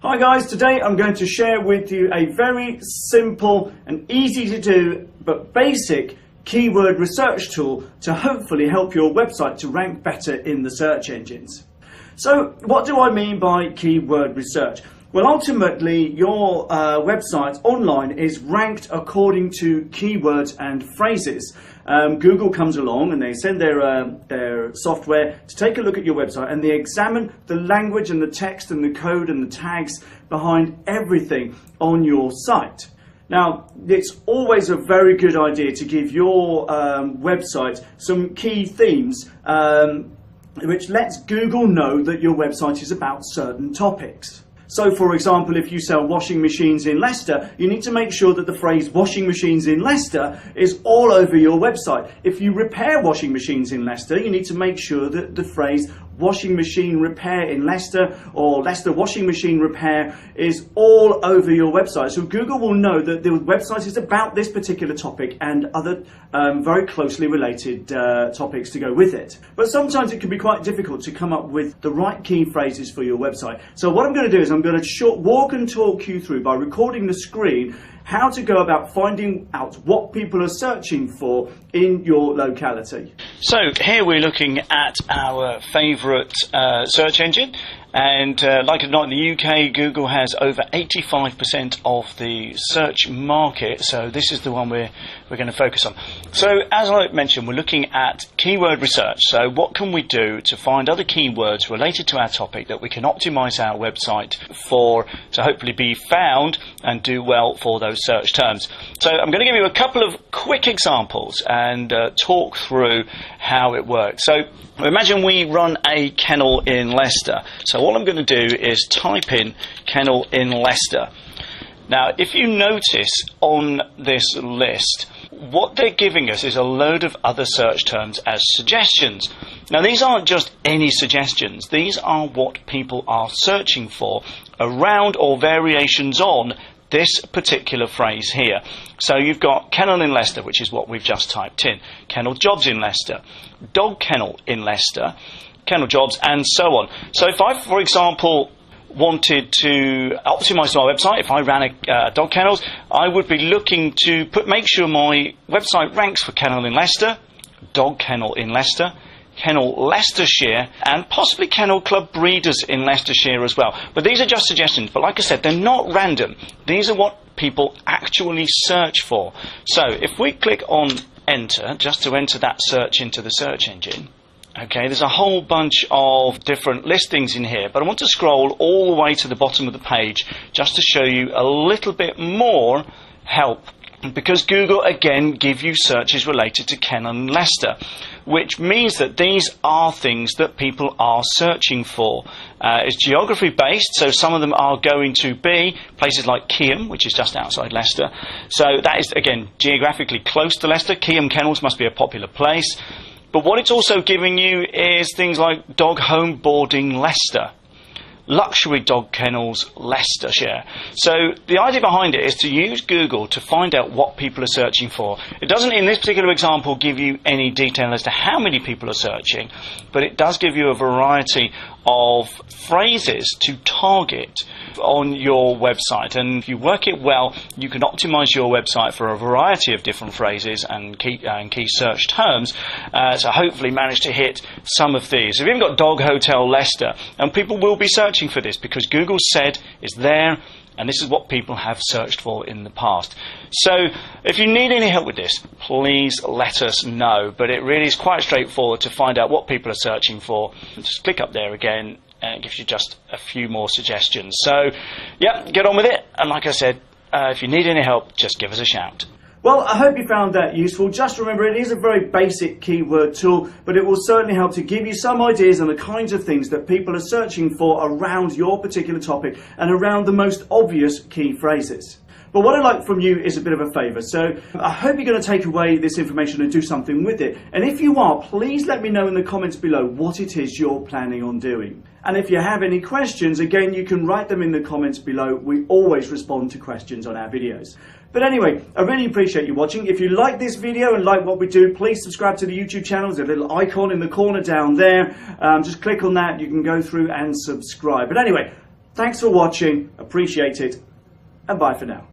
Hi guys, today I'm going to share with you a very simple and easy to do but basic keyword research tool to hopefully help your website to rank better in the search engines. So what do I mean by keyword research? Well, ultimately your website online is ranked according to keywords and phrases. Google comes along and they send their software to take a look at your website, and they examine the language and the text and the code and the tags behind everything on your site. Now, it's always a very good idea to give your website some key themes which lets Google know that your website is about certain topics. So, for example, if you sell washing machines in Leicester, you need to make sure that the phrase washing machines in Leicester is all over your website. If you repair washing machines in Leicester, you need to make sure that the phrase washing machine repair in Leicester or Leicester washing machine repair is all over your website. So Google will know that the website is about this particular topic and other very closely related topics to go with it. But sometimes it can be quite difficult to come up with the right key phrases for your website. So what I'm going to do is I'm going to walk and talk you through, by recording the screen, how to go about finding out what people are searching for in your locality. So here we're looking at our favourite search engine, and like it or not, in the UK, Google has over 85% of the search market, so this is the one we're going to focus on. So as I mentioned, we're looking at keyword research. So what can we do to find other keywords related to our topic that we can optimise our website for, to hopefully be found and do well for those search terms. So I'm going to give you a couple of quick examples and talk through how it works. So imagine we run a kennel in Leicester. So all I'm going to do is type in kennel in Leicester. Now, if you notice on this list, what they're giving us is a load of other search terms as suggestions. Now, these aren't just any suggestions. These are what people are searching for around or variations on this particular phrase here. So you've got kennel in Leicester, which is what we've just typed in, kennel jobs in Leicester, dog kennel in Leicester, kennel jobs, and so on. So if I, for example, wanted to optimize my website, if I ran a dog kennels, I would be looking to make sure my website ranks for kennel in Leicester, dog kennel in Leicester, kennel Leicestershire, and possibly kennel club breeders in Leicestershire as well. But these are just suggestions, but like I said, they're not random. These are what people actually search for. So if we click on enter, just to enter that search into the search engine, okay, there's a whole bunch of different listings in here, but I want to scroll all the way to the bottom of the page just to show you a little bit more help, because Google again give you searches related to kennel in Leicester, which means that these are things that people are searching for. It's geography based, so some of them are going to be places like Keyham, which is just outside Leicester. So that is again geographically close to Leicester. Keyham Kennels must be a popular place. But what it's also giving you is things like dog home boarding Leicester, luxury dog kennels Leicestershire. So the idea behind it is to use Google to find out what people are searching for. It doesn't, in this particular example, give you any detail as to how many people are searching, but it does give you a variety of phrases to target on your website, and if you work it well, you can optimize your website for a variety of different phrases and key search terms, so hopefully manage to hit some of these. So we've even got dog hotel Leicester, and people will be searching for this because Google said it's there, and this is what people have searched for in the past. So if you need any help with this, please let us know. But it really is quite straightforward to find out what people are searching for. Just click up there again, and it gives you just a few more suggestions. So yeah, get on with it. And like I said, if you need any help, just give us a shout. Well, I hope you found that useful. Just remember, it is a very basic keyword tool, but it will certainly help to give you some ideas on the kinds of things that people are searching for around your particular topic and around the most obvious key phrases. But what I'd like from you is a bit of a favour. So I hope you're going to take away this information and do something with it. And if you are, please let me know in the comments below what it is you're planning on doing. And if you have any questions, again, you can write them in the comments below. We always respond to questions on our videos. But anyway, I really appreciate you watching. If you like this video and like what we do, please subscribe to the YouTube channel. There's a little icon in the corner down there. Just click on that. You can go through and subscribe. But anyway, Thanks for watching, appreciate it, and bye for now.